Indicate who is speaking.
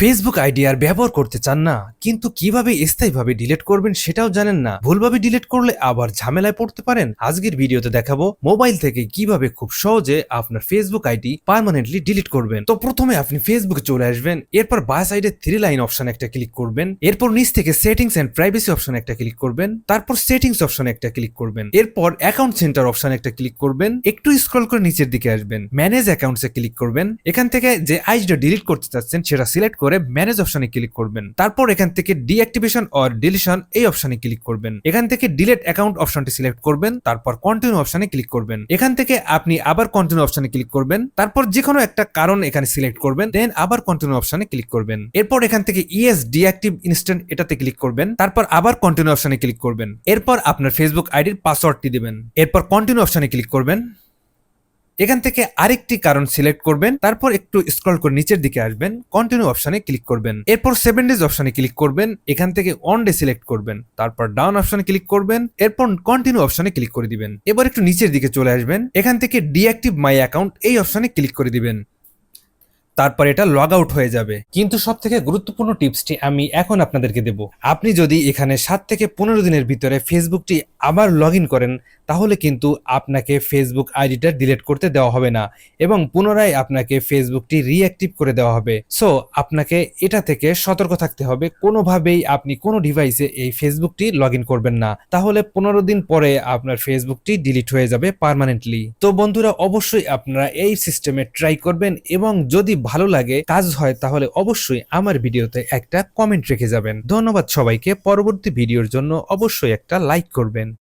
Speaker 1: Facebook ID আর ব্যবহার করতে চান না, কিন্তু কিভাবে স্থায়ীভাবে ডিলিট করবেন সেটাও জানেন না। ভুলভাবে ডিলিট করলে আবার ঝামেলায় পড়তে পারেন। আজকের ভিডিওতে দেখাবো মোবাইল থেকে কিভাবে খুব সহজে আপনার ফেসবুক আইডি পার্মানেন্টলি ডিলিট করবেন। তো প্রথমে আপনি ফেসবুকে চলে আসবেন, এরপর বাঁ সাইডে 3 লাইন অপশন একটা ক্লিক করবেন, এরপর নিচ থেকে সেটিংস এন্ড প্রাইভেসি অপশন একটা ক্লিক করবেন, তারপর সেটিংস অপশন একটা ক্লিক করবেন, এরপর অ্যাকাউন্ট সেন্টার অপশন একটা ক্লিক করবেন, একটু স্ক্রল করে নিচের দিকে আসবেন, ম্যানেজ অ্যাকাউন্টসে ক্লিক করবেন। এখান থেকে যে আইডিটা ডিলিট করতে চাচ্ছেন সেটা সিলেক্ট করে ম্যানেজ অপশনে ক্লিক করবেন। তারপর এখান থেকে ডিঅ্যাক্টিভেশন অর ডিলিশন এই অপশনে ক্লিক করবেন। এখান থেকে ডিলিট অ্যাকাউন্ট অপশনটি সিলেক্ট করবেন, তারপর কন্টিনিউ অপশনে ক্লিক করবেন। এখান থেকে আপনি আবার কন্টিনিউ অপশনে ক্লিক করবেন, তারপর যে কোনো একটা কারণ এখানে সিলেক্ট করবেন, দেন আবার কন্টিনিউ অপশনে ক্লিক করবেন। এরপর এখান থেকে ইয়েস ডিঅ্যাক্টিভ ইনস্ট্যান্ট এটাতে ক্লিক করবেন, তারপর আবার কন্টিনিউ অপশনে ক্লিক করবেন। এরপর আপনার ফেসবুক আইডির পাসওয়ার্ডটি দিবেন, এরপর কন্টিনিউ অপশনে ক্লিক করবেন। এখান থেকে আরেকটি কারণ সিলেক্ট করবেন, তারপর একটু স্ক্রল করে নিচের দিকে আসবেন, কন্টিনিউ অপশনে ক্লিক করবেন। এরপর 7 ডেজ অপশনে ক্লিক করবেন, এখান থেকে অন ডে সিলেক্ট করবেন, তারপর ডাউন অপশনে ক্লিক করবেন, এরপর কন্টিনিউ অপশনে ক্লিক করে দিবেন। এবার একটু নিচের দিকে চলে আসবেন, এখান থেকে ডিঅ্যাক্টিভ মাই অ্যাকাউন্ট এই অপশনে ক্লিক করে দিবেন। তারপর এটা লগ আউট হয়ে যাবে। কিন্তু সব থেকে গুরুত্বপূর্ণ টিপসটি আমি এখন আপনাদেরকে দেব। আপনি যদি এখানে 7 থেকে 15 দিনের ভিতরে ফেসবুকটি আবার লগ ইন করেন, তাহলে কিন্তু আপনাকে ফেসবুক আইডিটা ডিলিট করতে দেওয়া হবে না এবং পুনরায় আপনাকে ফেসবুকটি রিঅ্যাক্টিভ করে দেওয়া হবে। সো আপনাকে এটা থেকে সতর্ক থাকতে হবে, কোনোভাবেই আপনি কোনো ডিভাইসে এই ফেসবুকটি লগ ইন করবেন না, তাহলে 15 দিন পরে আপনার ফেসবুকটি ডিলিট হয়ে যাবে পার্মানেন্টলি। তো বন্ধুরা, অবশ্যই আপনারা এই সিস্টেমে ট্রাই করবেন এবং যদি ভালো লাগে, কাজ হয়, তাহলে অবশ্যই আমার ভিডিওতে একটা কমেন্ট রেখে যাবেন। ধন্যবাদ সবাইকে। পরবর্তী ভিডিওর জন্য অবশ্যই একটা লাইক করবেন।